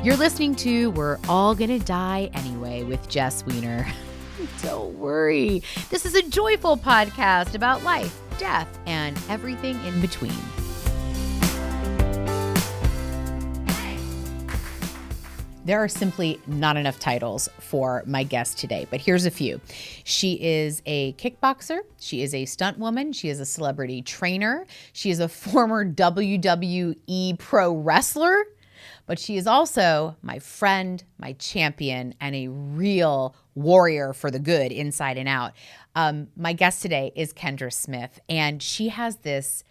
You're listening to We're All Gonna Die Anyway with Jess Weiner. Don't worry. This is a joyful podcast about life, death, and everything in between. There are simply not enough titles for my guest today, but here's a few. She is a kickboxer. She is a stuntwoman. She is a celebrity trainer. She is a former WWE pro wrestler, but she is also my friend, my champion, and a real warrior for the good inside and out. My guest today is Kendra Smith, and she has this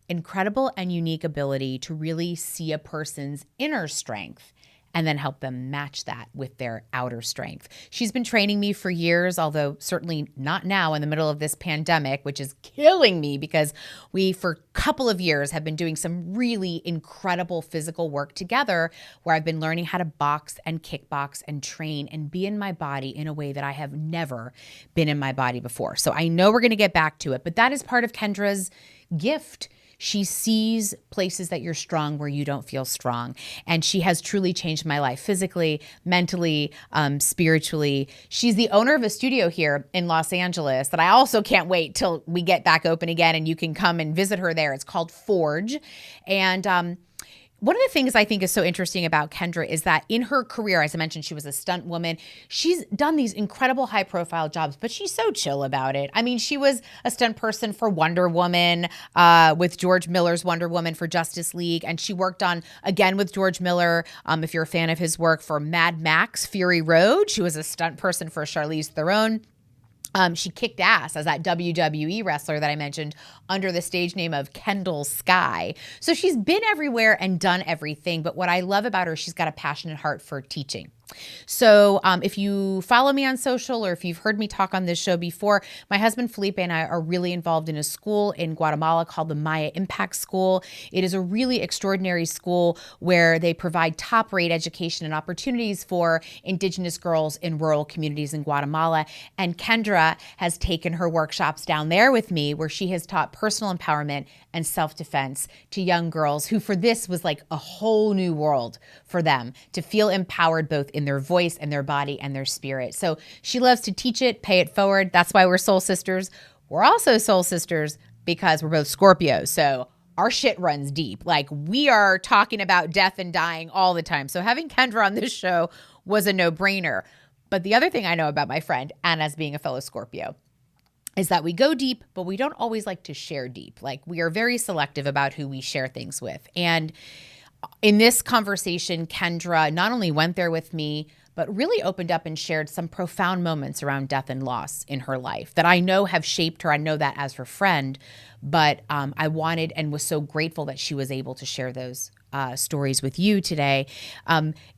incredible and unique ability to really see a person's inner strength and then help them match that with their outer strength. She's been training me for years, although certainly not now in the middle of this pandemic, which is killing me because we, for a couple of years, have been doing some really incredible physical work together where I've been learning how to box and kickbox and train and be in my body in a way that I have never been in my body before. So I know we're going to get back to it, but that is part of Kendra's gift. She sees places that you're strong where you don't feel strong. And she has truly changed my life physically, mentally, spiritually. She's the owner of a studio here in Los Angeles that I also can't wait till we get back open again and you can come and visit her there. It's called Forge. And one of the things I think is so interesting about Kendra is that in her career, as I mentioned, she was a stunt woman. She's done these incredible high profile jobs, but she's so chill about it. I mean, she was a stunt person for Wonder Woman, with George Miller's Wonder Woman for Justice League. And she worked on, again with George Miller, if you're a fan of his work, for Mad Max Fury Road. She was a stunt person for Charlize Theron. She kicked ass as that WWE wrestler that I mentioned under the stage name of Kendall Sky. So she's been everywhere and done everything. But what I love about her, she's got a passionate heart for teaching. So if you follow me on social or if you've heard me talk on this show before, my husband Felipe and I are really involved in a school in Guatemala called the Maya Impact School. It is a really extraordinary school where they provide top-rate education and opportunities for Indigenous girls in rural communities in Guatemala. And Kendra has taken her workshops down there with me where she has taught personal empowerment and self-defense to young girls who for this was like a whole new world for them to feel empowered both in their voice and their body and their spirit. So she loves to teach it, pay it forward. That's why we're soul sisters. We're also soul sisters because we're both Scorpios. So our shit runs deep. Like we are talking about death and dying all the time. So having Kendra on this show was a no-brainer. But the other thing I know about my friend, and as being a fellow Scorpio, is that we go deep, but we don't always like to share deep. Like we are very selective about who we share things with. And in this conversation, Kendra not only went there with me, but really opened up and shared some profound moments around death and loss in her life that I know have shaped her. I know that as her friend, but I wanted and was so grateful that she was able to share those stories with you today.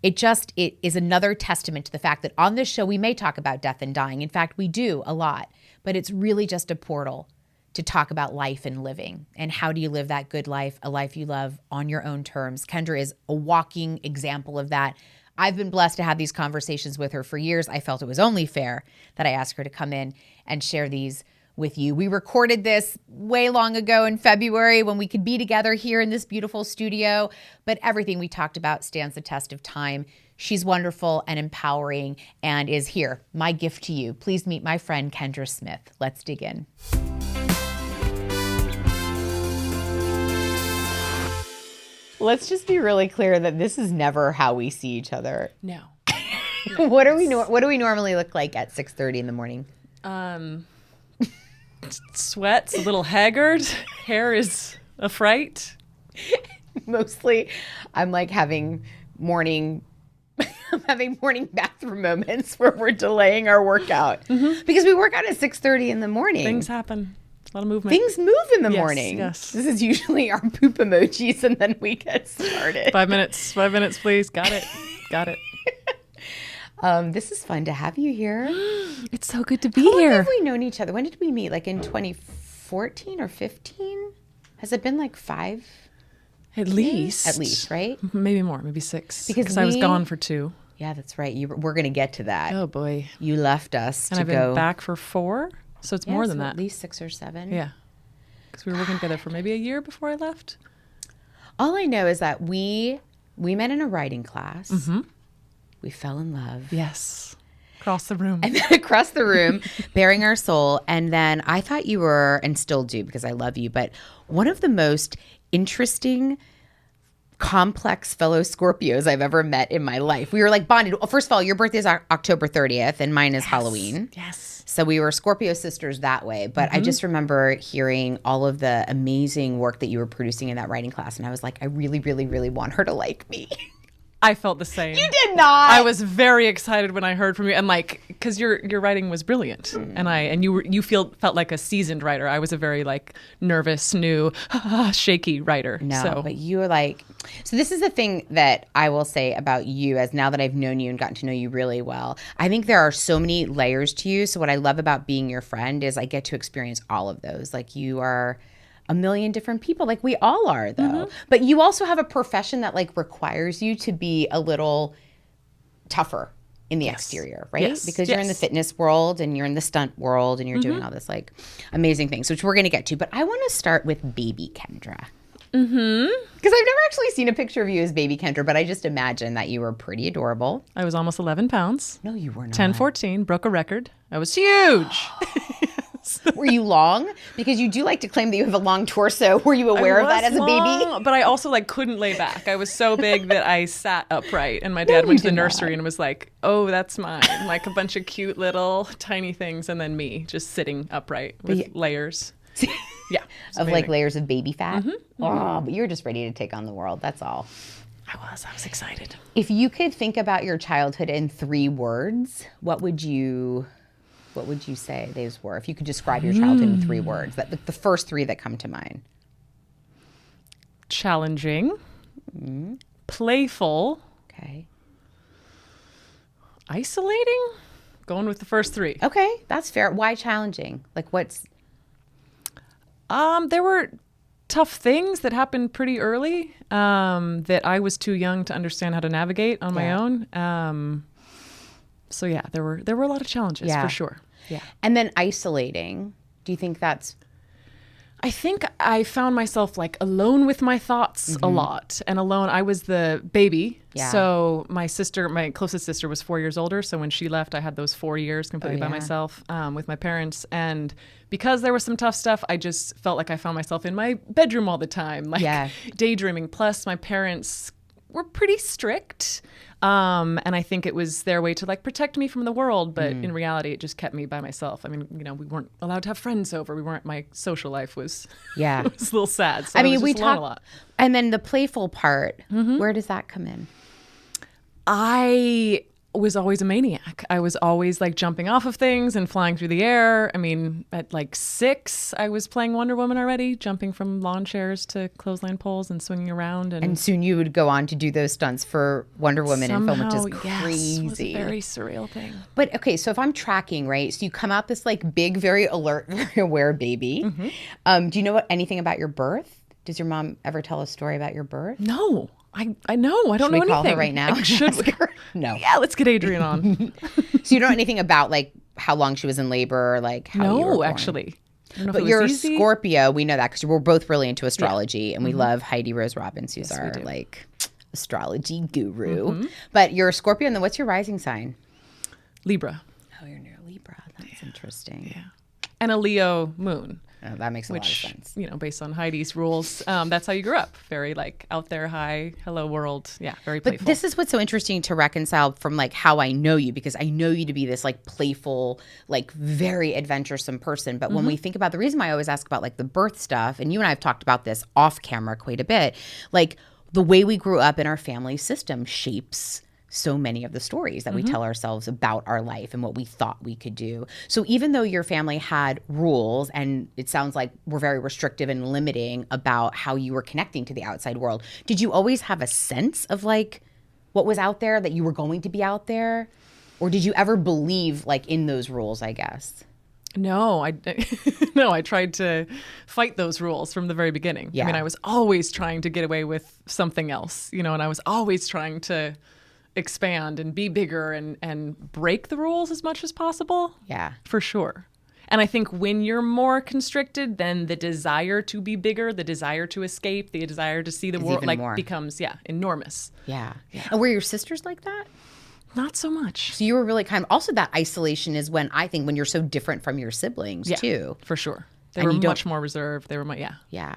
It is another testament to the fact that on this show, we may talk about death and dying. In fact, we do a lot, but it's really just a portal to talk about life and living and how do you live that good life, a life you love on your own terms. Kendra is a walking example of that. I've been blessed to have these conversations with her for years. I felt it was only fair that I asked her to come in and share these with you. We recorded this way long ago in February when we could be together here in this beautiful studio, but everything we talked about stands the test of time. She's wonderful and empowering and is here. My gift to you. Please meet my friend Kendra Smith. Let's dig in. Let's just be really clear that this is never how we see each other. No. What do we normally look like at 6:30 in the morning? Sweats, a little haggard. Hair is a fright. Mostly, I'm like having morning bathroom moments where we're delaying our workout because we work out at 6:30 in the morning. Things happen. A lot of movement. Things move in the morning. Yes. This is usually our poop emojis, and then we get started. 5 minutes, please. Got it. This is fun to have you here. It's so good to be How long here. have we known each other? When did we meet? Like in 2014 or 15? Has it been like 5? At least. At least, right? Maybe more, maybe 6. Because I was gone for 2. Yeah, that's right. We're going to get to that. Oh, boy. You left us And to I've go. been back for 4, so it's more than that. At least 6 or 7. Yeah. Because we were working together for maybe a year before I left. All I know is that we We met in a writing class. Mm-hmm. We fell in love. Yes. Across the room. And then across the room, bearing our soul. And then I thought you were, and still do because I love you, but one of the most interesting, complex fellow Scorpios I've ever met in my life. We were like bonded. Well, first of all, your birthday is October 30th and mine is Halloween. Yes. So we were Scorpio sisters that way. But I just remember hearing all of the amazing work that you were producing in that writing class. And I was like, I really, really, really want her to like me. I felt the same. You did not. I was very excited when I heard from you, and like, because your writing was brilliant, and you felt like a seasoned writer. I was a very like nervous, new, shaky writer. No, but you were like, so this is the thing that I will say about you, as now that I've known you and gotten to know you really well. I think there are so many layers to you. So what I love about being your friend is I get to experience all of those. Like you are a million different people, like we all are though. But you also have a profession that like requires you to be a little tougher in the exterior, right? Yes. Because you're in the fitness world and you're in the stunt world and you're doing all this like amazing things, which we're going to get to. But I want to start with baby Kendra. Because I've never actually seen a picture of you as baby Kendra, but I just imagine that you were pretty adorable. I was almost 11 pounds. No, you were not. 10-14, broke a record. I was huge. Were you long? Because you do like to claim that you have a long torso. Were you aware of that as a baby? But I also like couldn't lay back. I was so big that I sat upright, and my dad went to the nursery and was like, "Oh, that's mine." Like a bunch of cute little tiny things, and then me just sitting upright with layers. Yeah, of like layers of baby fat. Oh, but you're just ready to take on the world. That's all. I was excited. If you could think about your childhood in 3 words, what would you say those were? If you could describe your childhood in 3 words, that the first 3 that come to mind. Challenging, playful, okay, isolating. Going with the first 3. Okay, that's fair. Why challenging? Like what's? There were tough things that happened pretty early that I was too young to understand how to navigate on my own. So yeah, there were a lot of challenges for sure. Yeah. And then isolating. Do you think that's? I think I found myself like alone with my thoughts a lot, and alone. I was the baby. Yeah. So my closest sister was 4 years older. So when she left, I had those 4 years completely by myself with my parents. And because there was some tough stuff, I just felt like I found myself in my bedroom all the time, like daydreaming. Plus my parents were pretty strict. And I think it was their way to like protect me from the world. But in reality, it just kept me by myself. I mean, we weren't allowed to have friends over. My social life was, it was a little sad. So I mean, we talked a lot. And then the playful part, where does that come in? I was always a maniac. I was always like jumping off of things and flying through the air. I mean, at like 6, I was playing Wonder Woman already, jumping from lawn chairs to clothesline poles and swinging around. And soon you would go on to do those stunts for Wonder Woman in film, which is crazy. It was a very surreal thing. But okay, so if I'm tracking, right? So you come out this like big, very alert, very aware baby. Do you know anything about your birth? Does your mom ever tell a story about your birth? No. I know. I don't know anything. Should we call her right now? Should we? No. Yeah, let's get Adrian on. So you don't know anything about like how long she was in labor, or like how you were born? Actually. But you're a Scorpio. We know that because we're both really into astrology, and we love Heidi Rose Robbins, who's our like astrology guru. But you're a Scorpio, and then what's your rising sign? Libra. Oh, you're near Libra. That's interesting. Yeah. And a Leo moon. Oh, that makes a lot of sense. Based on Heidi's rules, that's how you grew up. Very like out there, high, hello world. Yeah, very playful. But this is what's so interesting to reconcile from like how I know you, because I know you to be this like playful, like very adventuresome person. But when we think about the reason why I always ask about like the birth stuff, and you and I have talked about this off camera quite a bit, like the way we grew up in our family system shapes so many of the stories that we tell ourselves about our life and what we thought we could do. So even though your family had rules, and it sounds like were very restrictive and limiting about how you were connecting to the outside world, did you always have a sense of like what was out there, that you were going to be out there? Or did you ever believe like in those rules, I guess? No, I tried to fight those rules from the very beginning. Yeah. I mean, I was always trying to get away with something else, and I was always trying to expand and be bigger and break the rules as much as possible. Yeah. For sure. And I think when you're more constricted, then the desire to be bigger, the desire to escape, the desire to see the world like more. Becomes enormous. Yeah. And were your sisters like that? Not so much. So you were really kind of, also that isolation is when I think when you're so different from your siblings too. For sure. They were much more reserved. They were Yeah.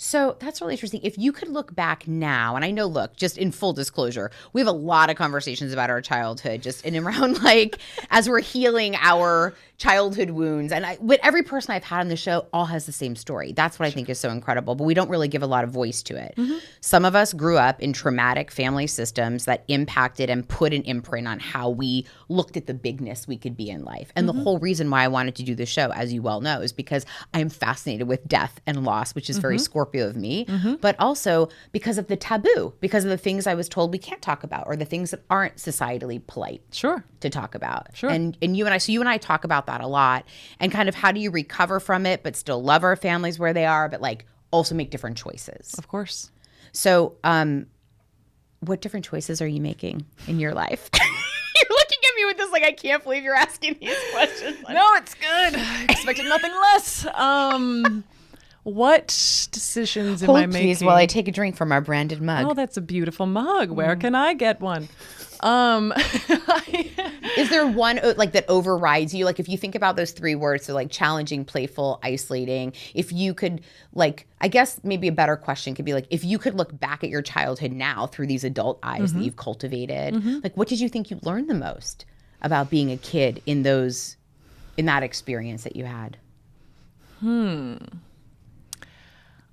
So that's really interesting. If you could look back now, and I know, look, just in full disclosure, we have a lot of conversations about our childhood, just in and around like as we're healing our childhood wounds. And with every person I've had on the show, all has the same story. That's what I think is so incredible, but we don't really give a lot of voice to it. Some of us grew up in traumatic family systems that impacted and put an imprint on how we looked at the bigness we could be in life. And the whole reason why I wanted to do this show, as you well know, is because I am fascinated with death and loss, which is very Scorpio of me, but also because of the taboo, because of the things I was told we can't talk about, or the things that aren't societally polite to talk about. And you and I talk about that a lot, and kind of how do you recover from it, but still love our families where they are, but like also make different choices. Of course. So what different choices are you making in your life? You're looking at me with this like, I can't believe you're asking these questions. No, it's good. I expected nothing less. What decisions am I making? Please, while I take a drink from our branded mug. Oh, that's a beautiful mug. Where can I get one? Is there one like that overrides you? Like if you think about those three words, so like challenging, playful, isolating, if you could like, I guess maybe a better question could be like, if you could look back at your childhood now through these adult eyes that you've cultivated, like what did you think you learned the most about being a kid in that experience that you had?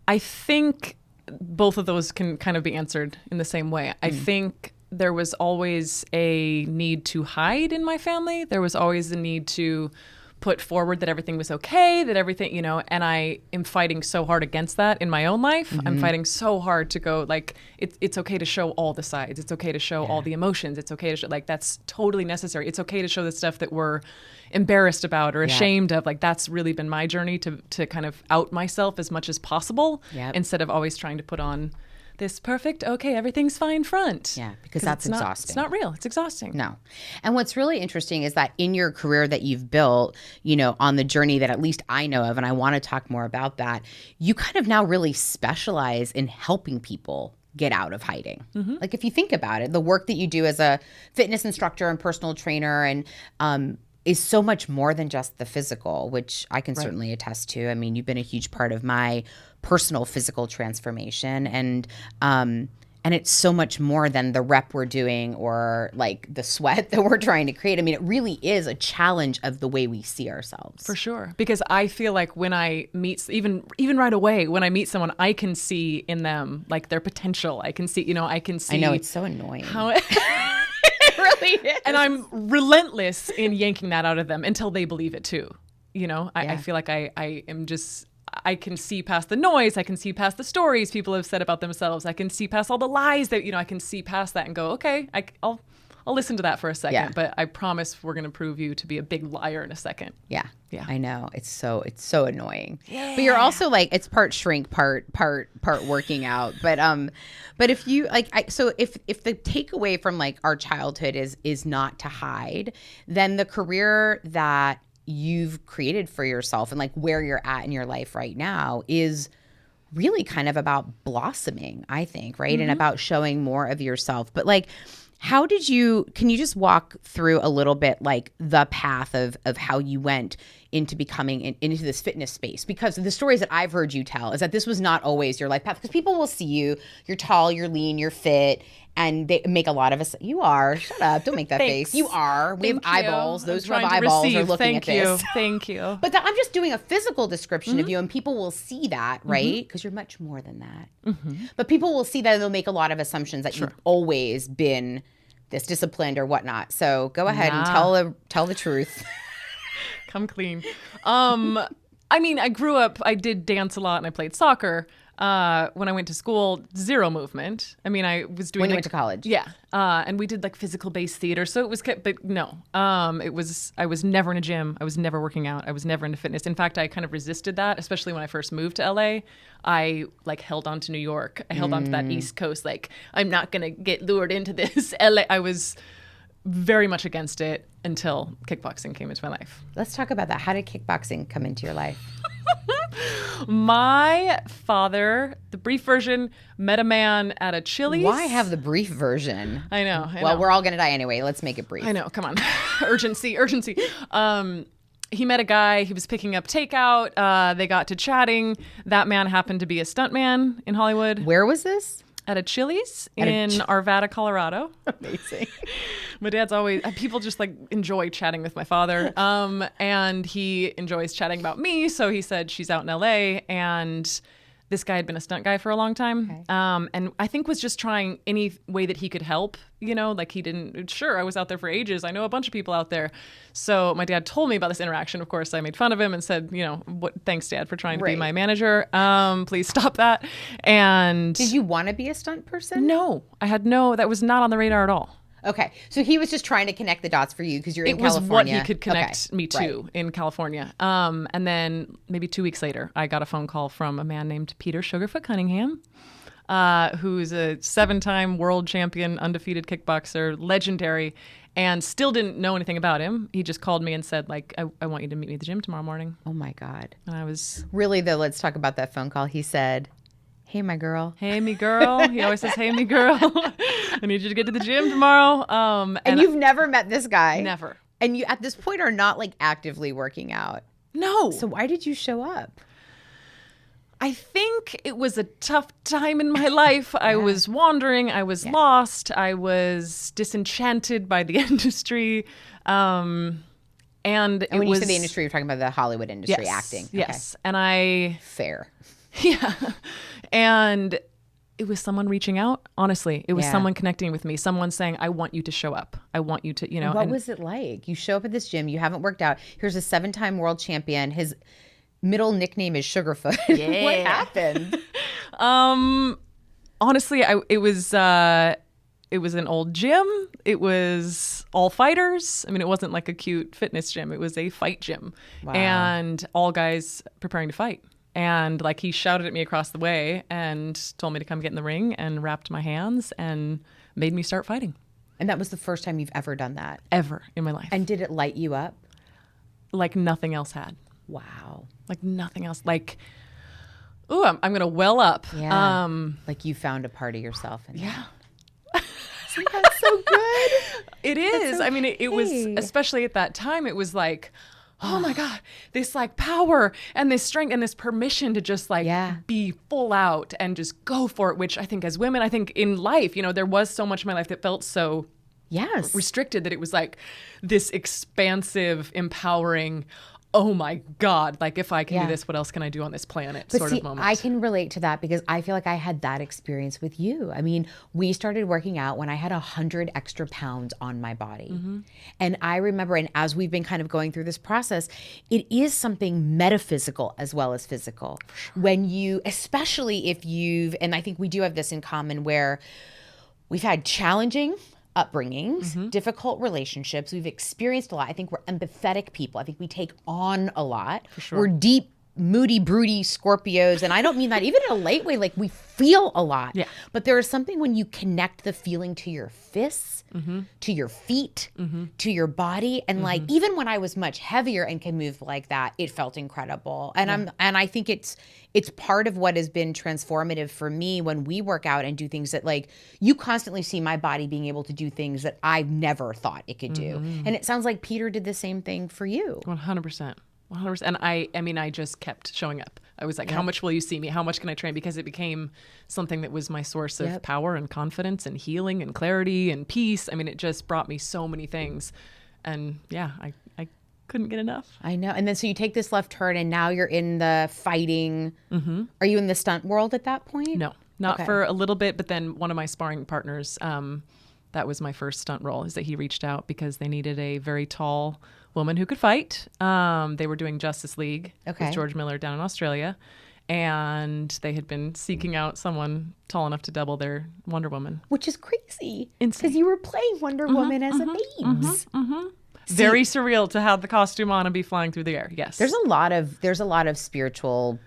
I think both of those can kind of be answered in the same way. I think there was always a need to hide in my family. There was always a need to put forward that everything was okay, that everything, and I am fighting so hard against that in my own life. I'm fighting so hard to go like, it's okay to show all the sides. It's okay to show all the emotions. It's okay to show, like, that's totally necessary. It's okay to show the stuff that we're embarrassed about or ashamed of. Like, that's really been my journey to kind of out myself as much as possible instead of always trying to put on this perfect, okay, everything's fine front. Yeah, because that's exhausting. It's not real. It's exhausting. No. And what's really interesting is that in your career that you've built, on the journey that at least I know of, and I want to talk more about that, you kind of now really specialize in helping people get out of hiding. Like if you think about it, the work that you do as a fitness instructor and personal trainer and is so much more than just the physical, which I can certainly attest to. I mean, you've been a huge part of my personal physical transformation, and it's so much more than the rep we're doing or like the sweat that we're trying to create. I mean, it really is a challenge of the way we see ourselves. For sure. Because I feel like when I meet, even right away, when I meet someone, I can see in them like their potential. I can see, I can see. I know, it's so annoying. How it really is. And I'm relentless in yanking that out of them until they believe it too. I feel like I am just, I can see past the noise. I can see past the stories people have said about themselves. I can see past all the lies that, I can see past that and go, okay, I'll listen to that for a second, but I promise we're going to prove you to be a big liar in a second. Yeah. I know. It's so annoying. Yeah. But you're also like, it's part shrink, part working out. But if you so if the takeaway from like our childhood is not to hide, then the career that you've created for yourself and like where you're at in your life right now is really kind of about blossoming, I think, right? And about showing more of yourself. But like, can you just walk through a little bit like the path of how you went into becoming into this fitness space? Because the stories that I've heard you tell is that this was not always your life path, because people will see you're tall, you're lean, you're fit, and they make a lot of us. You are. Shut up. Don't make that face. You are. We have eyeballs. Those who have eyeballs are looking at this. Thank you. But I'm just doing a physical description of you, and people will see that, right? Because you're much more than that. But people will see that, and they'll make a lot of assumptions that you've always been this disciplined or whatnot. So go ahead and tell the truth. Come clean. I mean, I grew up, I did dance a lot and I played soccer. When I went to school, zero movement. I mean, I was doing when you went to college. Yeah. And we did like physical based theater. So it was, but no, I was never in a gym. I was never working out. I was never into fitness. In fact, I kind of resisted that, especially when I first moved to LA. I like held on to New York. I held on to that East Coast. Like, I'm not going to get lured into this LA. I was very much against it until kickboxing came into my life. Let's talk about that. How did kickboxing come into your life? My father, the brief version, met a man at a Chili's. Why have the brief version? I know. Well, we're all going to die anyway. Let's make it brief. I know. Come on. Urgency. He met a guy. He was picking up takeout. They got to chatting. That man happened to be a stuntman in Hollywood. Where was this? At a Chili's in Arvada, Colorado. Amazing. My dad's always, people just like enjoy chatting with my father. And he enjoys chatting about me. So he said she's out in LA, and this guy had been a stunt guy for a long time. Okay. And I think was just trying any way that he could help, like he didn't, sure, I was out there for ages. I know a bunch of people out there. So my dad told me about this interaction. Of course, I made fun of him and said, thanks, Dad, for trying to be my manager. Please stop that. And did you want to be a stunt person? No, that was not on the radar at all. Okay. So he was just trying to connect the dots for you because you're in California. It was what he could connect me to in California. And then maybe 2 weeks later, I got a phone call from a man named Peter Sugarfoot Cunningham, who's a 7-time world champion, undefeated kickboxer, legendary, and still didn't know anything about him. He just called me and said, I want you to meet me at the gym tomorrow morning. Oh, my God. And I was... Really, though, let's talk about that phone call. He said... Hey, my girl. Hey, me girl. He always says, hey, me girl. I need you to get to the gym tomorrow. And you've never met this guy? Never. And you, at this point, are not actively working out? No. So why did you show up? I think it was a tough time in my life. Yeah. I was wandering. I was lost. I was disenchanted by the industry. And when you say the industry, you're talking about the Hollywood industry, acting. Okay. Yes. And Fair. Yeah. And it was someone reaching out. Honestly, it was someone connecting with me. Someone saying, I want you to show up. I want you to, What was it like? You show up at this gym. You haven't worked out. Here's a 7-time world champion. His middle nickname is Sugarfoot. Yeah. What happened? Honestly, it was an old gym. It was all fighters. I mean, it wasn't like a cute fitness gym. It was a fight gym. Wow. And all guys preparing to fight. And he shouted at me across the way and told me to come get in the ring and wrapped my hands and made me start fighting. And that was the first time you've ever done that? Ever in my life. And did it light you up? Like nothing else had. Wow. Like nothing else. Ooh, I'm going to well up. Yeah. You found a part of yourself. Yeah. Isn't that so good? It is. Okay. I mean, it was, especially at that time, it was oh my God, this power and this strength and this permission to just be full out and just go for it, which I think as women, in life, there was so much in my life that felt so restricted that it was this expansive, empowering, oh my God, if I can do this, what else can I do on this planet of moment. I can relate to that because I feel like I had that experience with you. I mean, we started working out when I had 100 extra pounds on my body. Mm-hmm. And I remember, and as we've been kind of going through this process, it is something metaphysical as well as physical. Sure. When you, especially if and I think we do have this in common where we've had challenging upbringings, difficult relationships. We've experienced a lot. I think we're empathetic people. I think we take on a lot. For sure. We're deep, moody, broody Scorpios. And I don't mean that even in a late way. We feel a lot. Yeah. But there is something when you connect the feeling to your fists, to your feet, to your body. And even when I was much heavier and can move like that, it felt incredible. And I think it's part of what has been transformative for me when we work out and do things that you constantly see my body being able to do things that I never thought it could do. And it sounds like Peter did the same thing for you. 100%. 100%. And I just kept showing up. I was how much will you see me? How much can I train? Because it became something that was my source of power and confidence and healing and clarity and peace. I mean, it just brought me so many things. And I couldn't get enough. I know. And then so you take this left turn and now you're in the fighting. Mm-hmm. Are you in the stunt world at that point? No, not for a little bit. But then one of my sparring partners, that was my first stunt role, is that he reached out because they needed a very tall woman who could fight. They were doing Justice League with George Miller down in Australia. And they had been seeking out someone tall enough to double their Wonder Woman. Which is crazy. Because you were playing Wonder Woman as a babes. Very surreal to have the costume on and be flying through the air. Yes. There's a lot of spiritual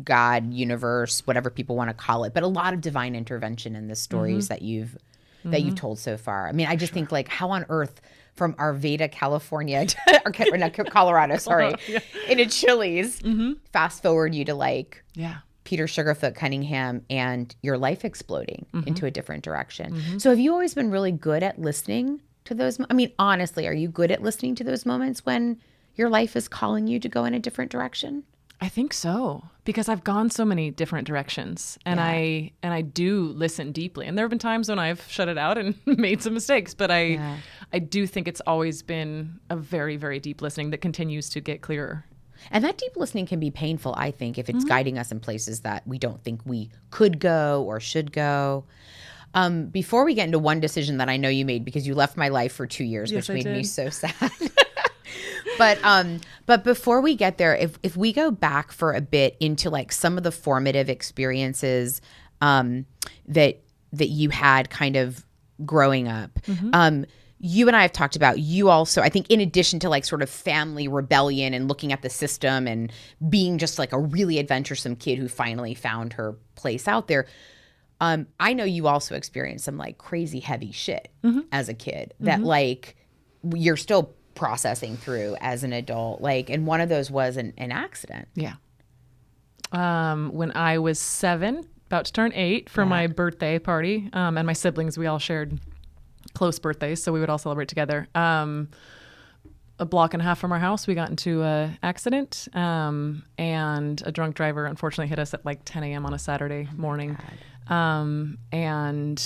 God, universe, whatever people want to call it, but a lot of divine intervention in the stories that you've that you've told so far. I mean, I just think like how on earth from Arvada, California, to, or not Colorado, sorry, into Chili's, fast forward you to like Peter Sugarfoot Cunningham and your life exploding into a different direction. So have you always been really good at listening to those? I mean, honestly, are you good at listening to those moments when your life is calling you to go in a different direction? I think so, because I've gone so many different directions, and I do listen deeply. And there have been times when I've shut it out and made some mistakes, but I do think it's always been a very, very deep listening that continues to get clearer. And that deep listening can be painful, I think, if it's guiding us in places that we don't think we could go or should go. Before we get into one decision that I know you made, because you left my life for 2 years, which made me so sad. But before we get there, if we go back for a bit into like some of the formative experiences that you had kind of growing up, you and I have talked about, you also, I think in addition to like sort of family rebellion and looking at the system and being just like a really adventuresome kid who finally found her place out there, I know you also experienced some like crazy heavy shit as a kid that like you're still processing through as an adult. Like, and one of those was an accident. Yeah. When I was 7, about to turn 8 for my birthday party, and my siblings, we all shared close birthdays, so we would all celebrate together. A block and a half from our house, we got into an accident, and a drunk driver unfortunately hit us at like 10 a.m. on a Saturday morning. And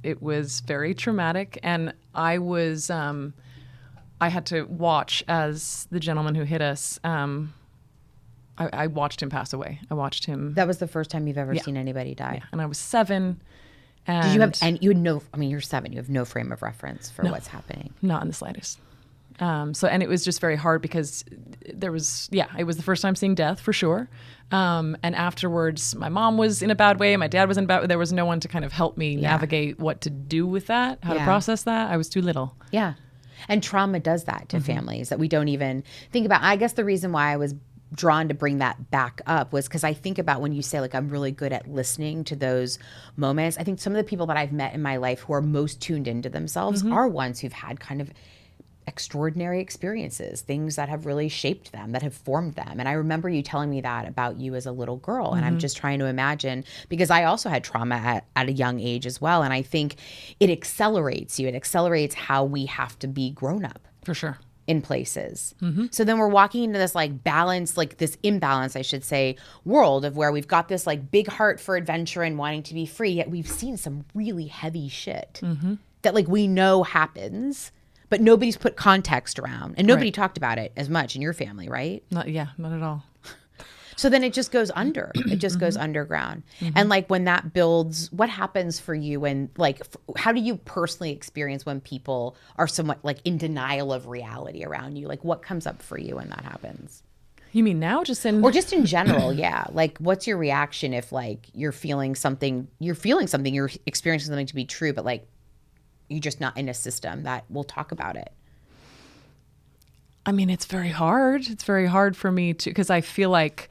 it was very traumatic. And I was, I had to watch as the gentleman who hit us, I watched him pass away. I watched him. That was the first time you've ever seen anybody die. Yeah. And I was 7. And did you have, and you had no, I mean, you're 7, you have no frame of reference for what's happening. Not in the slightest. And it was just very hard because there was, it was the first time seeing death for sure. And afterwards, my mom was in a bad way. My dad was in a bad way. There was no one to kind of help me navigate what to do with that, how to process that. I was too little. Yeah. And trauma does that to families that we don't even think about. I guess the reason why I was drawn to bring that back up was because I think about when you say like I'm really good at listening to those moments. I think some of the people that I've met in my life who are most tuned into themselves are ones who've had kind of extraordinary experiences, things that have really shaped them, that have formed them. And I remember you telling me that about you as a little girl. And I'm just trying to imagine, because I also had trauma at a young age as well. And I think it accelerates you. It accelerates how we have to be grown up. For sure. In places. So then we're walking into this like balance, like this imbalance, I should say, world of where we've got this like big heart for adventure and wanting to be free, yet we've seen some really heavy shit that like we know happens, but nobody's put context around and nobody talked about it as much in your family, right? Not at all. So then it just goes under. It just goes underground. And like when that builds, what happens for you when like, how do you personally experience when people are somewhat like in denial of reality around you? Like what comes up for you when that happens? You mean now or just in general? Yeah. Like what's your reaction if like you're experiencing something to be true, but like you're just not in a system that will talk about it? I mean, it's very hard. It's very hard for me to, because I feel like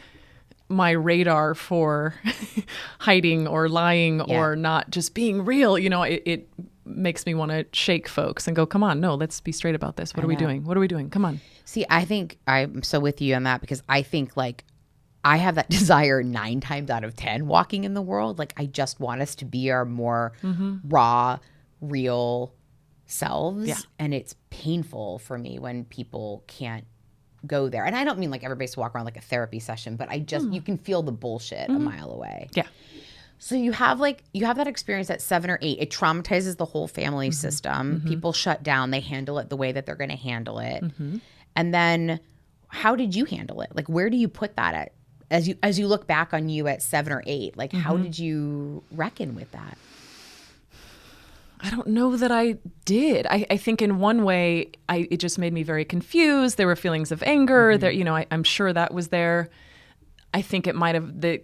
my radar for hiding or lying or not just being real, it makes me want to shake folks and go, come on, no, let's be straight about this. What are we doing? What are we doing? Come on. See, I think I'm so with you on that because I think like I have that desire 9 times out of 10 walking in the world. Like I just want us to be our more raw, real selves. Yeah. And it's painful for me when people can't go there. And I don't mean like everybody's to walk around like a therapy session, but I just, you can feel the bullshit a mile away. Yeah. So you have that experience at 7 or 8. It traumatizes the whole family system. People shut down. They handle it the way that they're going to handle it. And then how did you handle it? Like, where do you put that at as you look back on you at 7 or 8? Like, how did you reckon with that? I don't know that I did. I think in one way, it just made me very confused. There were feelings of anger. There, I'm sure that was there. I think it might have the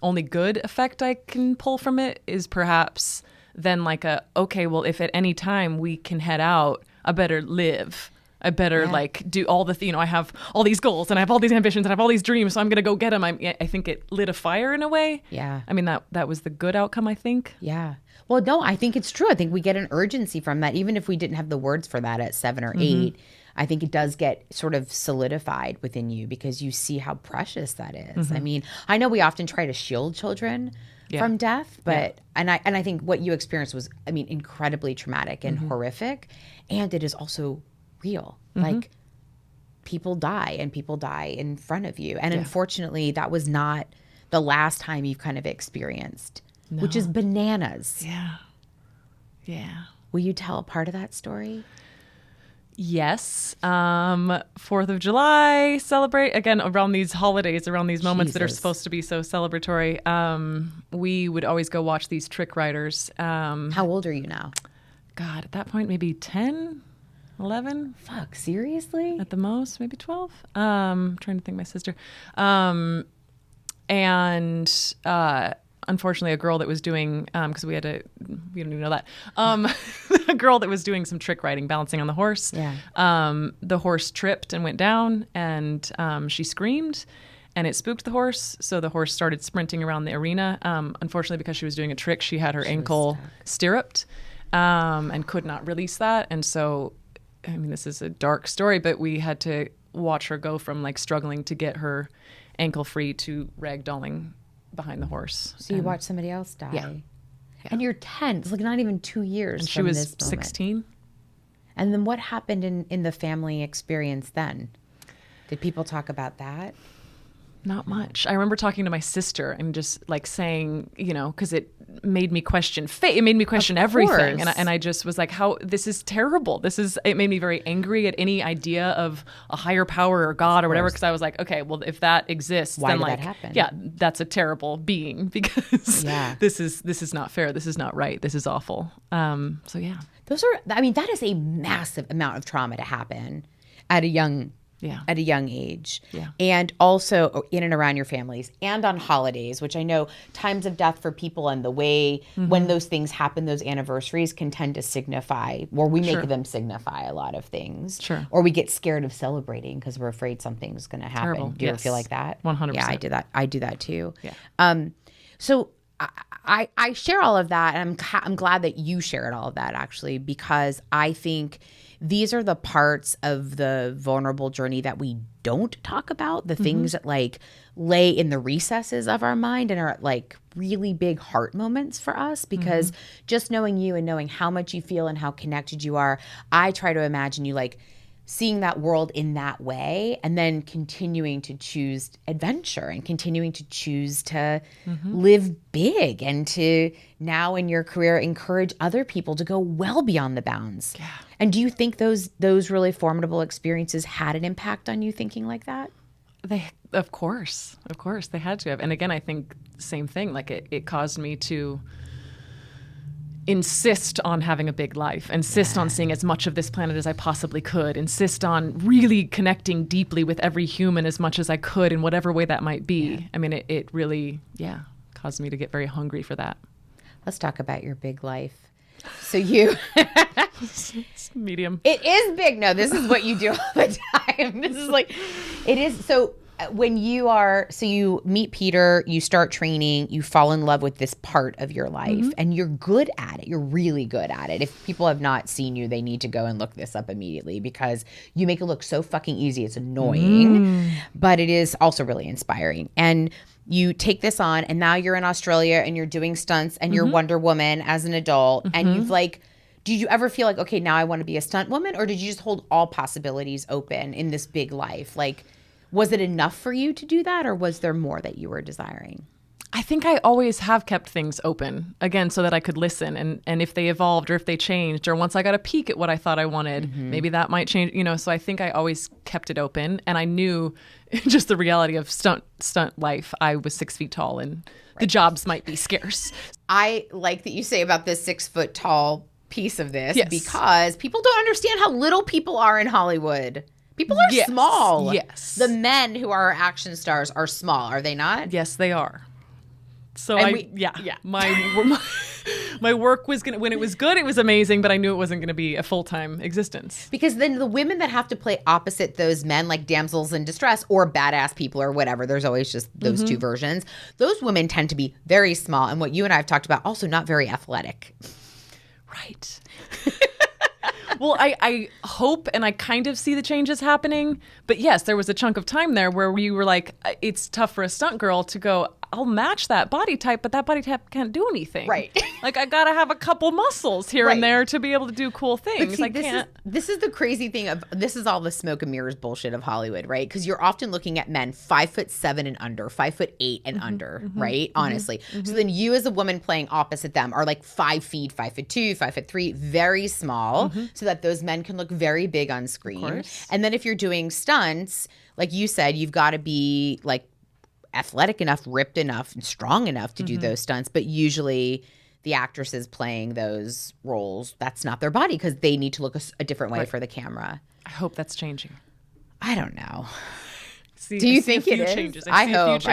only good effect I can pull from it is perhaps then like okay, well, if at any time we can head out, I better live I better like do all the, I have all these goals and I have all these ambitions and I have all these dreams. So I'm going to go get them. I think it lit a fire in a way. Yeah. I mean, that was the good outcome, I think. Yeah. Well, no, I think it's true. I think we get an urgency from that. Even if we didn't have the words for that at 7 or 8, I think it does get sort of solidified within you because you see how precious that is. I mean, I know we often try to shield children from death, but and I think what you experienced was, I mean, incredibly traumatic and horrific, and it is also real. Like people die and people die in front of you, and unfortunately, that was not the last time you've kind of experienced, which is bananas. Yeah. Will you tell a part of that story? Yes. 4th of July, celebrate again around these holidays, around these moments that are supposed to be so celebratory. We would always go watch these trick riders. How old are you now? God, at that point, maybe 10, 11. Fuck, seriously? At the most, maybe 12. Trying to think, my sister. Unfortunately, a girl that was doing, because we don't even know that, a girl that was doing some trick riding, balancing on the horse. The horse tripped and went down, and she screamed, and it spooked the horse. So the horse started sprinting around the arena. Unfortunately, because she was doing a trick, she had her ankle stirruped and could not release that. And so, I mean, this is a dark story, but we had to watch her go from like struggling to get her ankle free to ragdolling behind the horse. So you watched somebody else die. Yeah. And you're 10. It's like not even 2 years and from she was this moment. 16. And then what happened in the family experience then? Did people talk about that? Not much. I remember talking to my sister and just like saying, because it made me question fate. It made me question everything. And I just was like, this is terrible. It made me very angry at any idea of a higher power or God or whatever. Because I was like, okay, well, if that exists, why then did like, that happen? Yeah, that's a terrible being because this is not fair. This is not right. This is awful. So yeah. That is a massive amount of trauma to happen at a young age. Yeah. And also in and around your families and on holidays, which I know times of death for people and the way when those things happen, those anniversaries can tend to signify, or we make them signify a lot of things. Sure. Or we get scared of celebrating because we're afraid something's going to happen. Terrible. Do you ever feel like that? 100%. Yeah, I do that. I do that too. Yeah. So I share all of that, and I'm glad that you shared all of that actually, because I think these are the parts of the vulnerable journey that we don't talk about, the things that like lay in the recesses of our mind and are like really big heart moments for us, because just knowing you and knowing how much you feel and how connected you are, I try to imagine you like seeing that world in that way and then continuing to choose adventure and continuing to choose to live big and to now in your career encourage other people to go well beyond the bounds. Yeah. And do you think those really formidable experiences had an impact on you thinking like that? Of course, they had to have. And again, I think same thing, like it caused me to insist on having a big life, insist on seeing as much of this planet as I possibly could, insist on really connecting deeply with every human as much as I could in whatever way that might be. Yeah. I mean, it really, caused me to get very hungry for that. Let's talk about your big life. So you... It's medium. It is big. No, this is what you do all the time. This is like, it is. So when you meet Peter, you start training, you fall in love with this part of your life and you're good at it. You're really good at it. If people have not seen you, they need to go and look this up immediately because you make it look so fucking easy. It's annoying, but it is also really inspiring. And you take this on and now you're in Australia and you're doing stunts and you're Wonder Woman as an adult and you've like, did you ever feel like, okay, now I want to be a stunt woman, or did you just hold all possibilities open in this big life? Like, was it enough for you to do that, or was there more that you were desiring? I think I always have kept things open, again, so that I could listen. And if they evolved or if they changed, or once I got a peek at what I thought I wanted, maybe that might change, so I think I always kept it open. And I knew just the reality of stunt life. I was 6 feet tall and the jobs might be scarce. I like that you say about this 6 foot tall piece of this because people don't understand how little people are in Hollywood. People are small. Yes. The men who are our action stars are small, are they not? Yes, they are. So My work was when it was good, it was amazing, but I knew it wasn't going to be a full-time existence. Because then the women that have to play opposite those men, like damsels in distress or badass people or whatever, there's always just those two versions. Those women tend to be very small. And what you and I have talked about, also not very athletic. Right. Well, I hope and I kind of see the changes happening. But yes, there was a chunk of time there where we were like, it's tough for a stunt girl to go, I'll match that body type, but that body type can't do anything. Right. Like I got to have a couple muscles here and there to be able to do cool things. See, this is the crazy thing of, this is all the smoke and mirrors bullshit of Hollywood, right? Because you're often looking at men 5'7" and under, 5'8" and under, right? Honestly. So then you as a woman playing opposite them are like 5 feet, 5'2", 5'3", very small, so that those men can look very big on screen. And then if you're doing stunts, like you said, you've got to be like athletic enough, ripped enough, and strong enough to do those stunts. But usually the actresses playing those roles, that's not their body because they need to look a different way for the camera. I hope that's changing. I don't know. Do you think it is? Changes. I hope.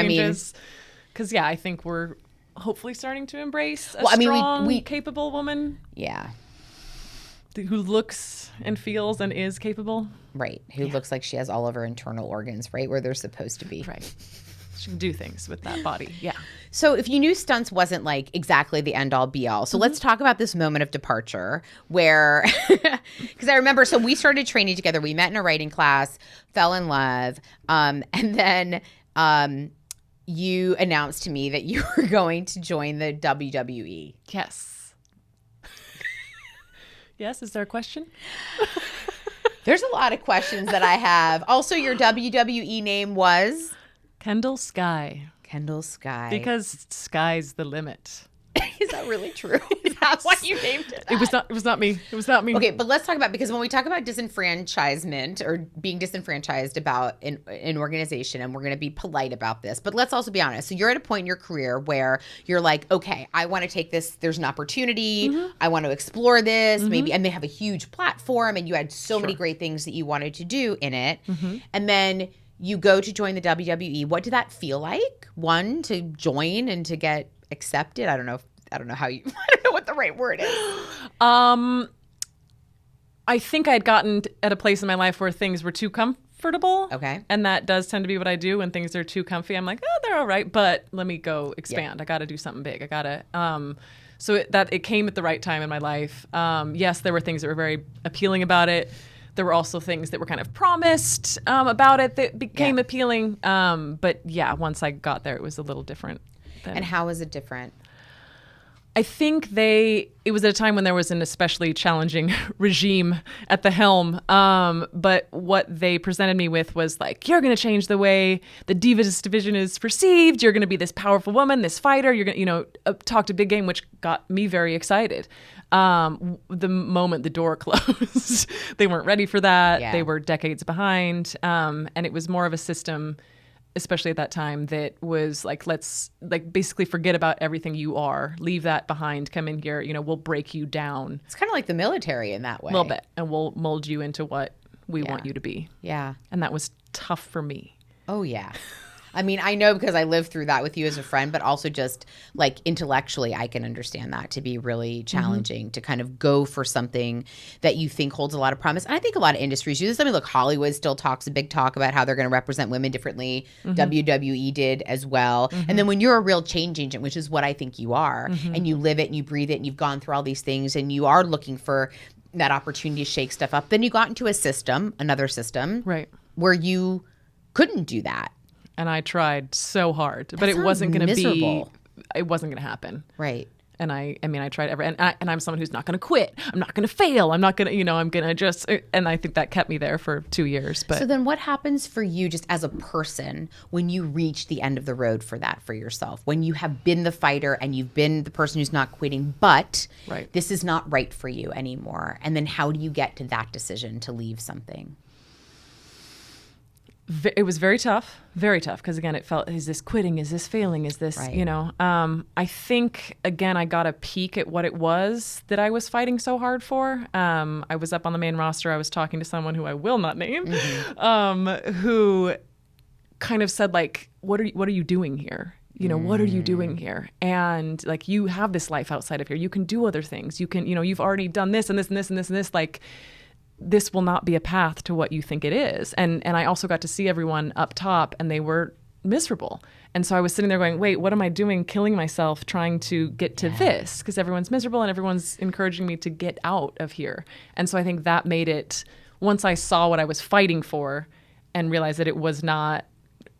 Because I think we're hopefully starting to embrace a strong, capable woman. Yeah. Who looks and feels and is capable. Right. Who looks like she has all of her internal organs right where they're supposed to be. Right. She can do things with that body. Yeah. So if you knew stunts wasn't like exactly the end all be all. So let's talk about this moment of departure where, because I remember, so we started training together. We met in a writing class, fell in love. And then you announced to me that you were going to join the WWE. Yes. Yes. Is there a question? There's a lot of questions that I have. Also, your WWE name was? Kendall Sky. Kendall Sky. Because sky's the limit. Is that really true? Is that why you named it? It was not me. It was not me. Okay, but let's talk about, because when we talk about disenfranchisement or being disenfranchised about an organization, and we're going to be polite about this, but let's also be honest. So you're at a point in your career where you're like, okay, I want to take this. There's an opportunity. I want to explore this. Maybe, and they have a huge platform, and you had so many great things that you wanted to do in it. And then you go to join the WWE. What did that feel like? One, to join and to get accepted. I don't know how you, I don't know what the right word is. I think I'd gotten at a place in my life where things were too comfortable. Okay. And that does tend to be what I do when things are too comfy. I'm like, oh, they're all right, but let me go expand. I got to do something big. I got to, so it came at the right time in my life. Yes, there were things that were very appealing about it. There were also things that were kind of promised about it that became appealing. But yeah, once I got there, it was a little different. And how was it different? I think it was at a time when there was an especially challenging regime at the helm. But what they presented me with was like, you're going to change the way the Divas division is perceived. You're going to be this powerful woman, this fighter. You're going to, talk to big game, which got me very excited. The moment the door closed, they weren't ready for that. Yeah. They were decades behind. And it was more of a system, especially at that time, that was like, let's like basically forget about everything you are, leave that behind, come in here, we'll break you down. It's kind of like the military in that way. A little bit. And we'll mold you into what we want you to be. Yeah. And that was tough for me. Oh, yeah. I mean, I know because I lived through that with you as a friend, but also just like intellectually, I can understand that to be really challenging to kind of go for something that you think holds a lot of promise. And I think a lot of industries do this. I mean, look, Hollywood still talks a big talk about how they're going to represent women differently. WWE did as well. And then when you're a real change agent, which is what I think you are, and you live it and you breathe it and you've gone through all these things and you are looking for that opportunity to shake stuff up, then you got into another system, right, where you couldn't do that. And I tried so hard, but it wasn't going to be. It wasn't going to happen. Right. And I tried and I'm someone who's not going to quit. I'm not going to fail. I'm not going to, I'm going to just. And I think that kept me there for 2 years. But so then, what happens for you, just as a person, when you reach the end of the road for that for yourself? When you have been the fighter and you've been the person who's not quitting, but this is not right for you anymore. And then, how do you get to that decision to leave something? It was very tough, because again, it felt, is this quitting? Is this failing? Is this, I think, again, I got a peek at what it was that I was fighting so hard for. I was up on the main roster. I was talking to someone who I will not name, who kind of said, like, what are you doing here? you know, what are you doing here? And like, you have this life outside of here. You can do other things. You can, you know, you've already done this and this and this and this and this. Like, this will not be a path to what you think it is. And I also got to see everyone up top, and they were miserable. And so I was sitting there going, wait, what am I doing? Killing myself trying to get to this, because everyone's miserable and everyone's encouraging me to get out of here. And so I think that made it, once I saw what I was fighting for and realized that it was not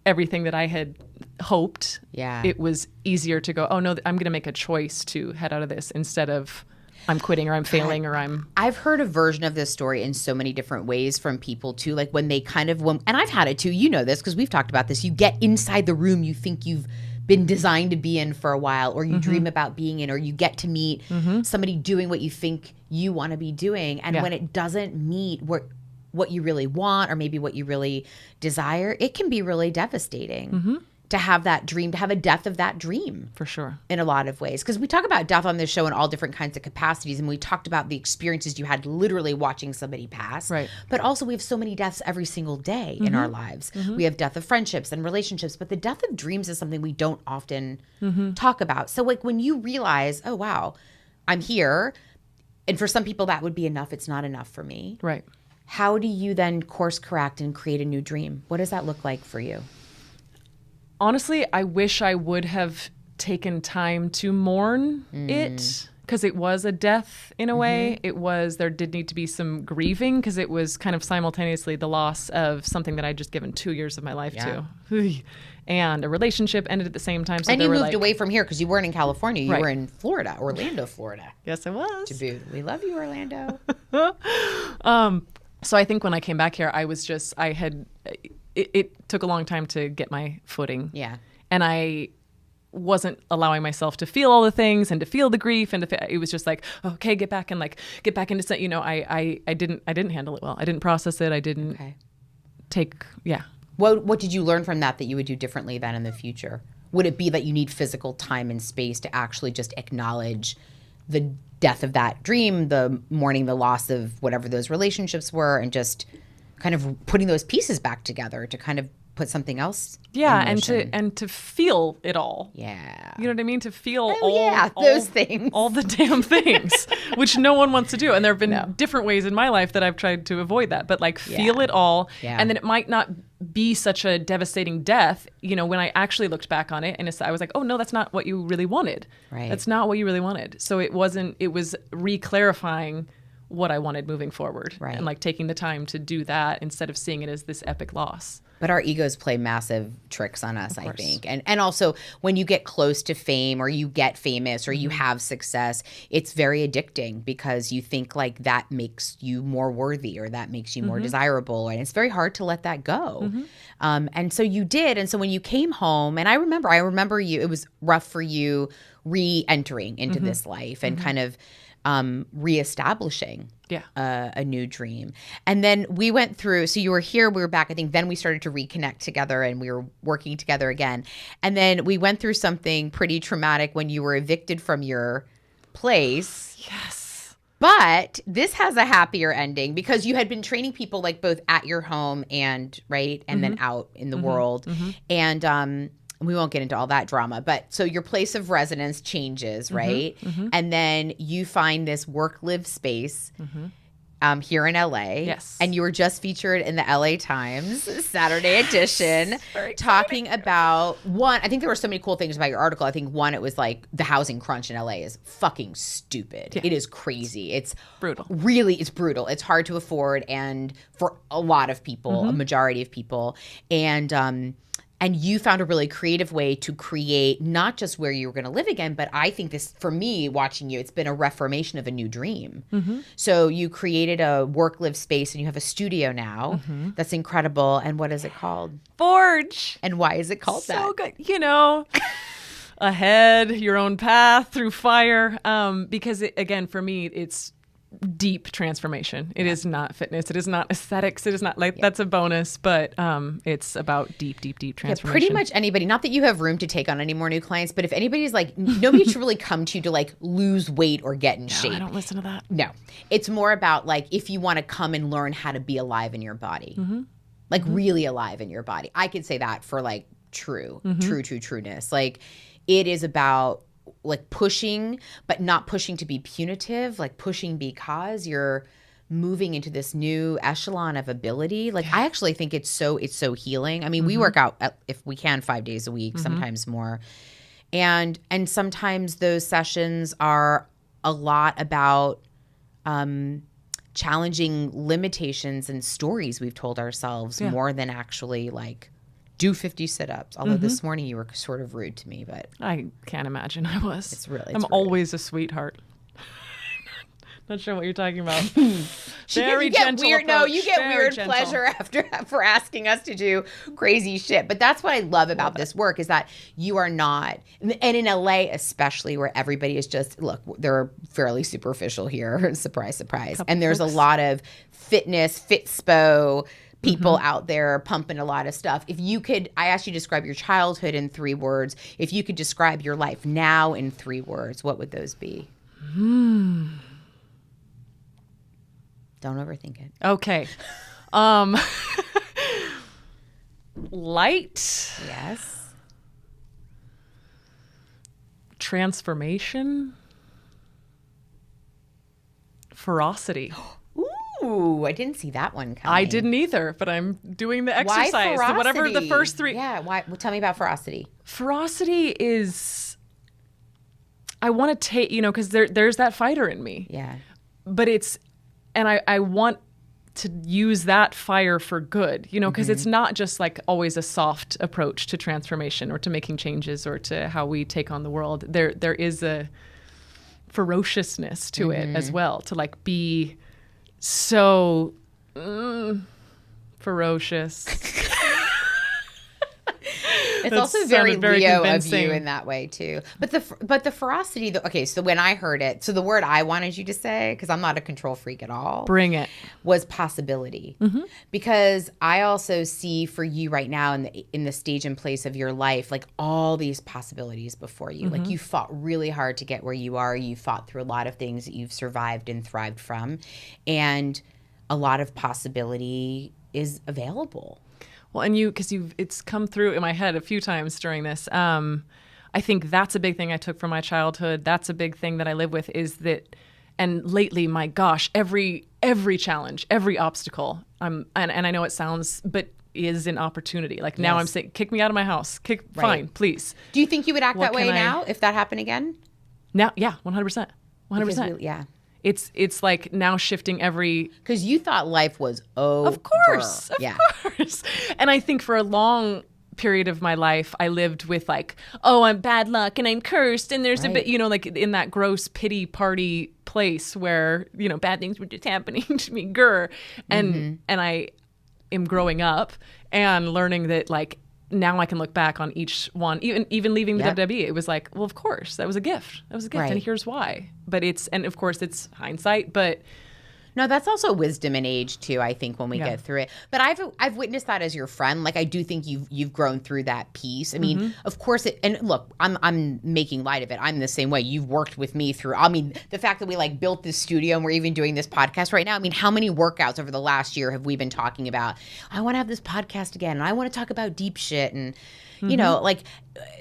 everything that I had hoped, it was easier to go, oh no, I'm going to make a choice to head out of this instead of I'm quitting or I'm failing or I'm... I've heard a version of this story in so many different ways from people too. Like when they kind of, and I've had it too, you know this because we've talked about this, you get inside the room you think you've been designed to be in for a while, or you dream about being in, or you get to meet somebody doing what you think you want to be doing. And when it doesn't meet what you really want, or maybe what you really desire, it can be really devastating to have that dream, to have a death of that dream. For sure. In a lot of ways. Because we talk about death on this show in all different kinds of capacities. And we talked about the experiences you had literally watching somebody pass. Right. But also we have so many deaths every single day in our lives. We have death of friendships and relationships. But the death of dreams is something we don't often talk about. So like when you realize, oh, wow, I'm here. And for some people that would be enough. It's not enough for me. Right. How do you then course correct and create a new dream? What does that look like for you? Honestly, I wish I would have taken time to mourn it, because it was a death in a way. It was, there did need to be some grieving, because it was kind of simultaneously the loss of something that I'd just given 2 years of my life to. And a relationship ended at the same time. So and you moved away from here because you weren't in California. You were in Florida, Orlando, Florida. Yes, I was. To boot. We love you, Orlando. So I think when I came back here, I was just, it took a long time to get my footing. Yeah. And I wasn't allowing myself to feel all the things and to feel the grief, and it was just like, okay, get back into, you know, I didn't handle it well. I didn't process it. I didn't take. What did you learn from that you would do differently then in the future? Would it be that you need physical time and space to actually just acknowledge the death of that dream, the mourning the loss of whatever those relationships were, and just kind of putting those pieces back together to kind of put something else in motion? and to feel it all. Yeah. You know what I mean? To feel those things. All the damn things, which no one wants to do. And there have been different ways in my life that I've tried to avoid that. But like feel it all. Yeah. And then it might not be such a devastating death, you know, when I actually looked back on it, and I was like, oh no, that's not what you really wanted. Right. That's not what you really wanted. So it was re-clarifying what I wanted moving forward. Right. And like taking the time to do that instead of seeing it as this epic loss. But our egos play massive tricks on us, I think. And also when you get close to fame, or you get famous, or you have success, it's very addicting, because you think like that makes you more worthy, or that makes you more desirable. And it's very hard to let that go. And so you did. And so when you came home, and I remember you, it was rough for you re-entering into this life and kind of reestablishing a new dream. And then we went through, so you were here, we were back, I think then we started to reconnect together and we were working together again. And then we went through something pretty traumatic when you were evicted from your place. Yes. But this has a happier ending, because you had been training people like both at your home and then out in the world. And we won't get into all that drama, but so your place of residence changes, right? And then you find this work-live space here in LA. Yes. And you were just featured in the LA Times Saturday edition talking about I think there were so many cool things about your article. I think one, it was like the housing crunch in LA is fucking stupid. It is crazy. It's brutal. Really, it's brutal. It's hard to afford, and for a lot of people, a majority of people. And you found a really creative way to create not just where you were going to live again, but I think this, for me, watching you, it's been a reformation of a new dream. So you created a work-live space, and you have a studio now. That's incredible. And what is it called? Forge. And why is it called that? So good. You know, ahead, your own path through fire. Because, again, for me, it's deep transformation. It is not fitness. It is not aesthetics. It is not like that's a bonus, but it's about deep transformation. Pretty much anybody, not that you have room to take on any more new clients, but if anybody's like, nobody should really come to you to like lose weight or get in shape. I don't listen to that. No, it's more about like, if you want to come and learn how to be alive in your body, like really alive in your body. I could say that for like trueness. Like it is about like pushing, but not pushing to be punitive, like pushing because you're moving into this new echelon of ability. Like I actually think it's so healing. I mean, we work out if we can 5 days a week, sometimes more. And sometimes those sessions are a lot about challenging limitations and stories we've told ourselves more than actually like do 50 sit-ups. Although this morning you were sort of rude to me, but I can't imagine I was. It's I'm rude. always a sweetheart. Not sure what you're talking about. Very gentle approach. No, you get Very weird gentle. pleasure for asking us to do crazy shit. But that's what I love about this work is that you are not, and in LA especially, where everybody is just, look, they're fairly superficial here. Surprise, surprise. And there's a lot of fitness, fitspo people out there pumping a lot of stuff. If you could, I asked you to describe your childhood in 3 words. If you could describe your life now in 3 words, what would those be? Don't overthink it. Okay. Light. Yes. Transformation. Ferocity. Ooh, I didn't see that one coming. I didn't either, but I'm doing the exercise. Why ferocity? Whatever the first 3. Yeah, why? Well, tell me about ferocity. Ferocity is, I want to take, because there's that fighter in me. Yeah. But it's, and I want to use that fire for good, because it's not just like always a soft approach to transformation or to making changes or to how we take on the world. There is a ferociousness to it as well, to like be so ferocious. It's also very Leo convincing of you in that way too. But the ferocity, okay, so when I heard it, so the word I wanted you to say, because I'm not a control freak at all. Bring it. Was possibility. Because I also see for you right now in the stage and place of your life, like all these possibilities before you. Like you fought really hard to get where you are. You fought through a lot of things that you've survived and thrived from. And a lot of possibility is available. Well, and it's come through in my head a few times during this. I think that's a big thing I took from my childhood. That's a big thing that I live with is that, and lately, my gosh, every challenge, every obstacle, and I know it sounds, but is an opportunity. Like now I'm saying, kick me out of my house. Fine, please. Do you think you would act that way now if that happened again? Now, yeah, 100%. 100%. Yeah. It's like now shifting every... Because you thought life was over. Of course. And I think for a long period of my life, I lived with like, oh, I'm bad luck and I'm cursed. And there's a bit, like in that gross pity party place where, bad things were just happening to me. And I am growing up and learning that like, now I can look back on each one, even leaving the WWE. It was like, well, of course, that was a gift. And here's why. But and of course, it's hindsight. But no, that's also wisdom and age too. I think when we get through it. But I've witnessed that as your friend. Like I do think you've grown through that piece. I mean, of course and look, I'm making light of it. I'm the same way. You've worked with me through. I mean, the fact that we like built this studio and we're even doing this podcast right now. I mean, how many workouts over the last year have we been talking about? I want to have this podcast again, and I want to talk about deep shit and. Like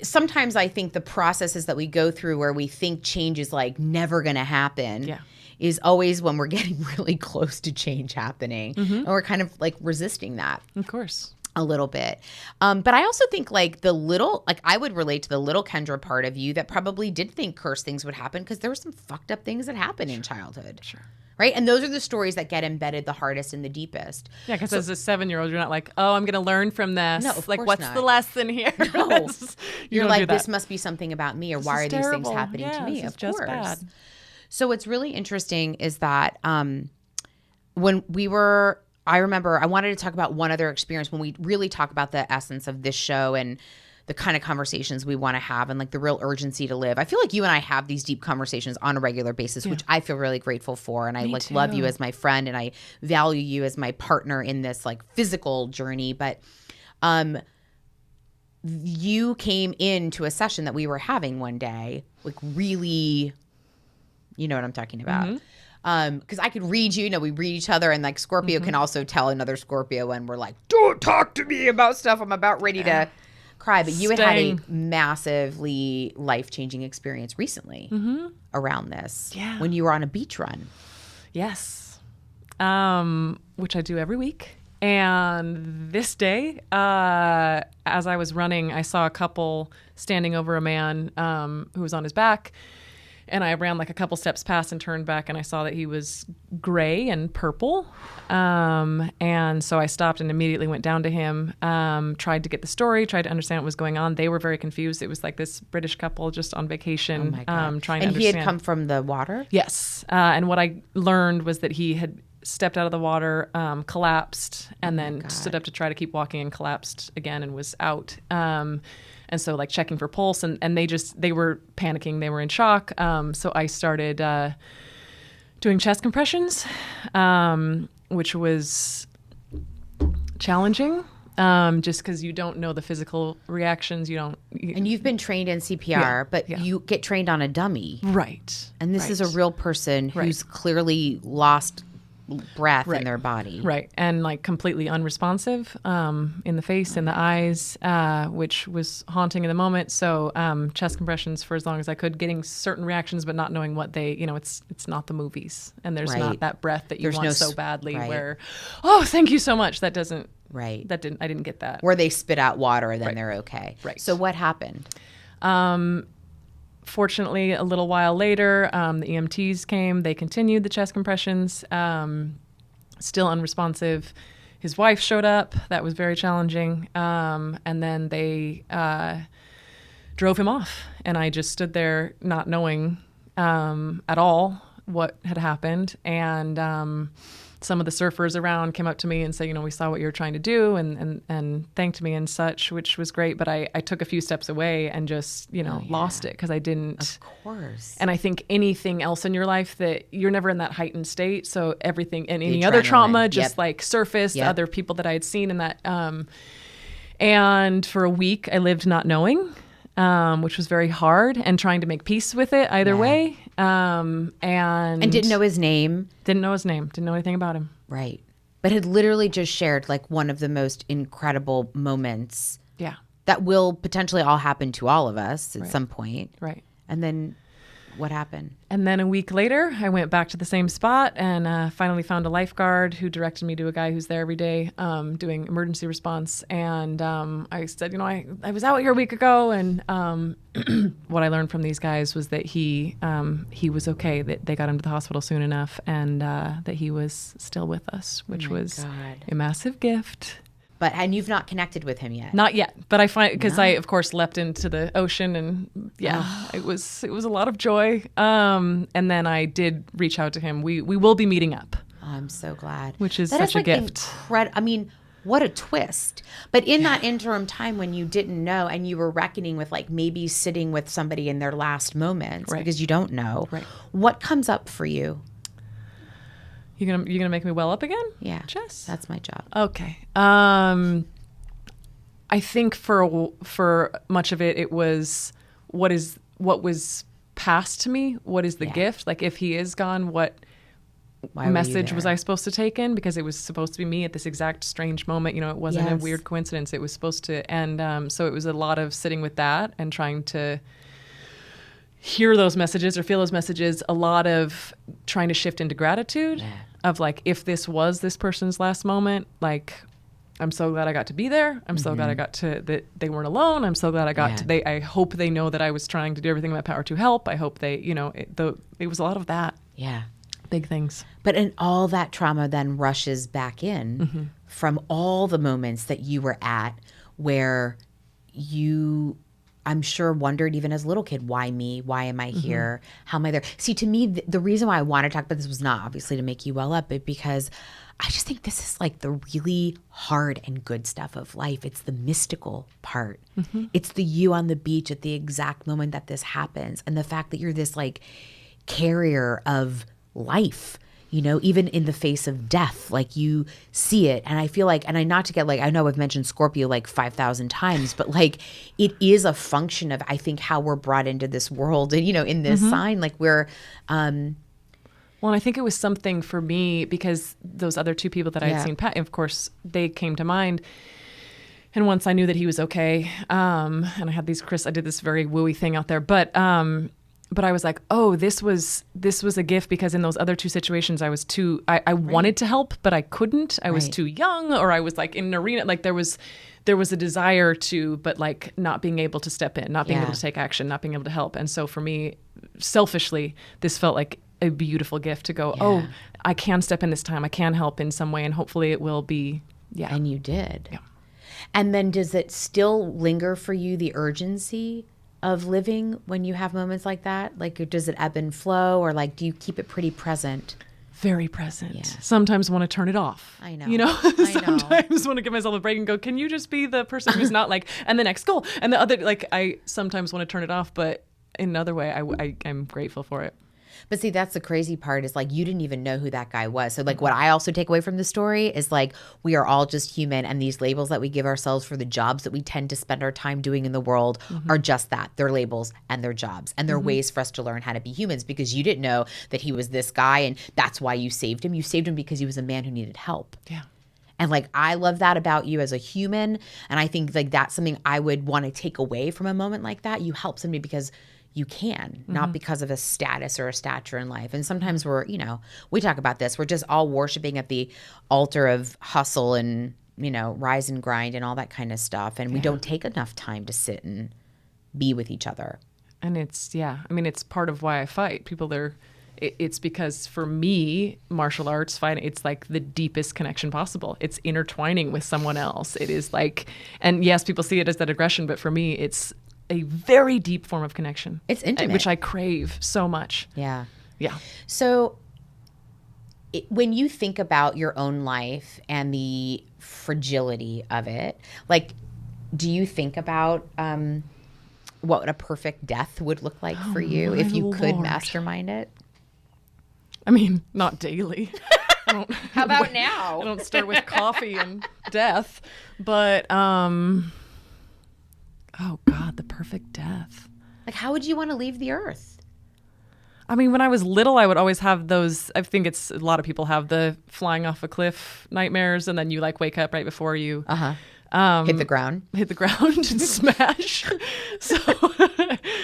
sometimes I think the processes that we go through where we think change is like never going to happen is always when we're getting really close to change happening. And we're kind of like resisting that. Of course. A little bit. But I also think like I would relate to the little Kendra part of you that probably did think cursed things would happen because there were some fucked up things that happened in childhood. Sure. Right? And those are the stories that get embedded the hardest and the deepest. Yeah, because as a 7-year-old, you're not like, oh, I'm going to learn from this. No, of like, course what's not. the lesson here? No. You're like, this that. must be something about me, or why are these things happening to me? Of course. Just bad. So what's really interesting is that when I remember I wanted to talk about one other experience when we really talk about the essence of this show and the kind of conversations we want to have and like the real urgency to live. I feel like you and I have these deep conversations on a regular basis, which I feel really grateful for. And I like love you as my friend and I value you as my partner in this like physical journey. But you came into a session that we were having one day, like really, you know what I'm talking about. Because I could read you, we read each other, and like Scorpio can also tell another Scorpio when we're like, don't talk to me about stuff I'm about ready to cry, but you had a staying. massively life-changing experience recently around this. Yeah. When you were on a beach run. Yes. Which I do every week. And this day, as I was running, I saw a couple standing over a man who was on his back. And I ran like a couple steps past and turned back, and I saw that he was gray and purple. And so I stopped and immediately went down to him, tried to get the story, tried to understand what was going on. They were very confused. It was like this British couple just on vacation, Oh my God. trying to And understand. he had come from the water? Yes. And what I learned was that he had stepped out of the water, collapsed, and then stood up to try to keep walking and collapsed again and was out. And so like checking for pulse, and they were panicking. They were in shock. So I started doing chest compressions, which was challenging. Just because you don't know the physical reactions, And you've been trained in CPR, but you get trained on a dummy. Right. And this is a real person who's clearly lost breath in their body. Right. And like completely unresponsive in the face, in the eyes, which was haunting in the moment. So chest compressions for as long as I could, getting certain reactions, but not knowing what they, it's not the movies. And there's not that breath that you want so badly where, oh, thank you so much. That doesn't. Right. I didn't get that. Where they spit out water and then they're okay. Right. So what happened? Fortunately, a little while later, the EMTs came. They continued the chest compressions. Still unresponsive. His wife showed up. That was very challenging. And then they drove him off. And I just stood there not knowing at all what had happened. And some of the surfers around came up to me and said, we saw what you were trying to do, and thanked me and such, which was great. But I took a few steps away and just, lost it because I didn't. Of course. And I think anything else in your life that you're never in that heightened state. So everything and any other trauma just like surfaced, other people that I had seen in that. And for a week I lived not knowing, which was very hard, and trying to make peace with it either way. And didn't know his name. Didn't know his name. Didn't know anything about him. Right. But had literally just shared like one of the most incredible moments. Yeah. That will potentially all happen to all of us at some point. Right. And then what happened? And then a week later, I went back to the same spot and finally found a lifeguard who directed me to a guy who's there every day doing emergency response. And I said, I was out here a week ago, and what I learned from these guys was that he was okay, that they got him to the hospital soon enough, and that he was still with us, which was a massive gift. And you've not connected with him yet? Not yet, but I find, because I of course leapt into the ocean, and it was a lot of joy. And then I did reach out to him. We will be meeting up. Oh, I'm so glad. Which is such a gift. I mean, what a twist. But in that interim time when you didn't know and you were reckoning with like maybe sitting with somebody in their last moments because you don't know, what comes up for you? You're gonna make me well up again? Yeah, Jess. that's my job. Okay. I think for much of it, it was what was passed to me. What is the gift? Like if he is gone, what message was I supposed to take in? Because it was supposed to be me at this exact strange moment. It wasn't a weird coincidence. It was supposed to end. So it was a lot of sitting with that and trying to hear those messages or feel those messages, a lot of trying to shift into gratitude of like, if this was this person's last moment, like, I'm so glad I got to be there. I'm so glad I got to, that they weren't alone. I'm so glad I got to, I hope they know that I was trying to do everything in my power to help. I hope they, it was a lot of that. Yeah. Big things. But and all that trauma then rushes back in from all the moments that you were at where you, I'm sure, wondered even as a little kid, why me? Why am I here? How am I there? See, to me, the reason why I want to talk about this was not obviously to make you well up, but because I just think this is like the really hard and good stuff of life. It's the mystical part. It's the you on the beach at the exact moment that this happens. And the fact that you're this like carrier of life, even in the face of death, like you see it. And I feel like, and not to get like, I know I've mentioned Scorpio like 5,000 times, but like it is a function of, I think, how we're brought into this world and, in this sign, like we're, well, and I think it was something for me because those other two people that I had seen, of course, they came to mind. And once I knew that he was okay, and I had I did this very wooey thing out there, but I was like, oh, this was a gift, because in those other two situations, I was I wanted to help, but I couldn't. I was too young, or I was like in an arena, like there was a desire to, but like not being able to step in, not being able to take action, not being able to help. And so for me, selfishly, this felt like a beautiful gift to go, oh, I can step in this time. I can help in some way, and hopefully it will be. Yeah. And you did. Yeah. And then does it still linger for you, the urgency of living when you have moments like that? Like, does it ebb and flow, or like, do you keep it pretty present? Very present. Yeah. Sometimes want to turn it off. I know. You know, I know. Sometimes want to give myself a break and go, can you just be the person who's not like, and the next goal, and the other, like, I sometimes want to turn it off, but in another way, I'm grateful for it. But see, that's the crazy part, is like, you didn't even know who that guy was. So like, what I also take away from the story is like, we are all just human, and these labels that we give ourselves for the jobs that we tend to spend our time doing in the world are just that. They're labels and they're jobs, and they're ways for us to learn how to be humans, because you didn't know that he was this guy, and that's why you saved him. You saved him because he was a man who needed help. Yeah. And like, I love that about you as a human. And I think like that's something I would want to take away from a moment like that. You help somebody because you can, not because of a status or a stature in life. And sometimes we talk about this, we're just all worshiping at the altar of hustle and, rise and grind and all that kind of stuff. And we don't take enough time to sit and be with each other. And it's part of why I fight. It's because for me, martial arts fighting, it's like the deepest connection possible. It's intertwining with someone else. It is like, and yes, people see it as that aggression, but for me, it's a very deep form of connection. It's intimate. Which I crave so much. Yeah. Yeah. So when you think about your own life and the fragility of it, like, do you think about what a perfect death would look like for you if you could mastermind it? I mean, not daily. How about now? I don't start with coffee and death, but oh God, the perfect death. Like, how would you want to leave the earth? I mean, when I was little, I would always have those, I think it's a lot of people have the flying off a cliff nightmares, and then you like wake up right before you hit the ground and smash. So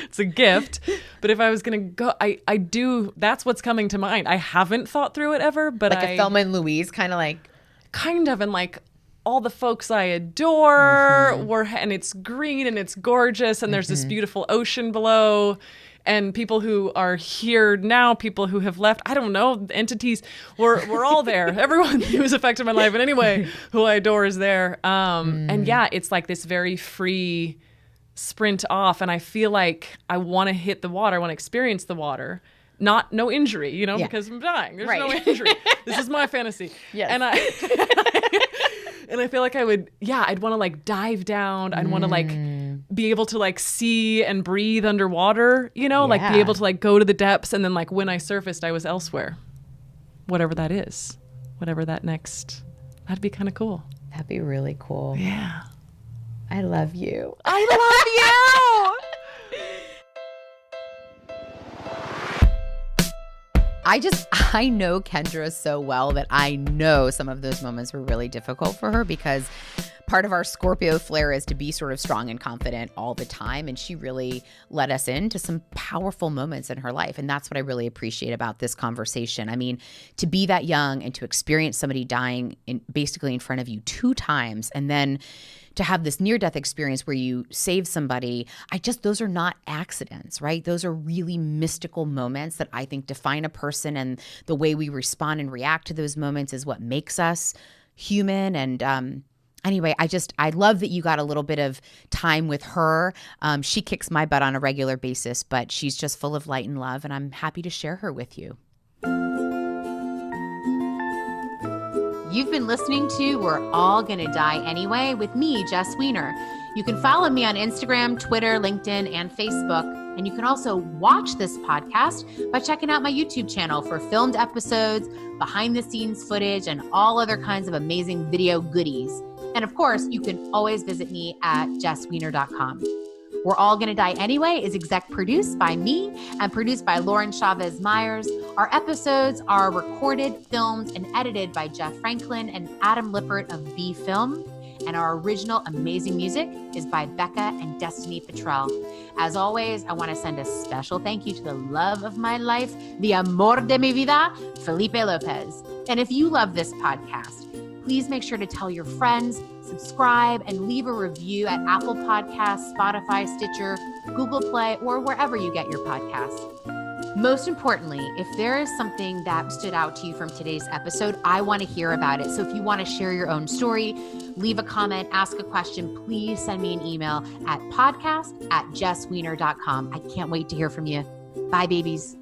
it's a gift. But if I was going to go, I do, that's what's coming to mind. I haven't thought through it ever, but like a Thelma and Louise kind of like. Kind of, and like all the folks I adore and it's green and it's gorgeous, and there's this beautiful ocean below, and people who are here now, people who have left, I don't know, entities, we're all there. Everyone who was affected by my life in any way who I adore is there. And yeah, it's like this very free sprint off, and I feel like I want to hit the water, I want to experience the water. No injury, because I'm dying. There's no injury. This is my fantasy. Yes. And I feel like I'd want to like dive down. I'd want to like be able to like see and breathe underwater, like be able to like go to the depths. And then like when I surfaced, I was elsewhere, whatever that is, whatever that next, that'd be kind of cool. That'd be really cool. Yeah. I love you. I love you. I know Kendra so well that I know some of those moments were really difficult for her, because part of our Scorpio flair is to be sort of strong and confident all the time. And she really let us into some powerful moments in her life. And that's what I really appreciate about this conversation. I mean, to be that young and to experience somebody dying basically in front of you 2 times, and then to have this near-death experience where you save somebody, those are not accidents, right? Those are really mystical moments that I think define a person, and the way we respond and react to those moments is what makes us human. And anyway, I love that you got a little bit of time with her. She kicks my butt on a regular basis, but she's just full of light and love, and I'm happy to share her with you. You've been listening to We're All Gonna Die Anyway with me, Jess Weiner. You can follow me on Instagram, Twitter, LinkedIn, and Facebook. And you can also watch this podcast by checking out my YouTube channel for filmed episodes, behind-the-scenes footage, and all other kinds of amazing video goodies. And of course, you can always visit me at jessweiner.com. We're All Gonna Die Anyway is exec produced by me and produced by Lauren Chavez Myers. Our episodes are recorded, filmed, and edited by Jeff Franklin and Adam Lippert of B Film. And our original amazing music is by Becca and Destiny Petrell. As always, I want to send a special thank you to the love of my life, the amor de mi vida, Felipe Lopez. And if you love this podcast, please make sure to tell your friends, subscribe, and leave a review at Apple Podcasts, Spotify, Stitcher, Google Play, or wherever you get your podcasts. Most importantly, if there is something that stood out to you from today's episode, I want to hear about it. So if you want to share your own story, leave a comment, ask a question, please send me an email at podcast@jessweiner.com. I can't wait to hear from you. Bye, babies.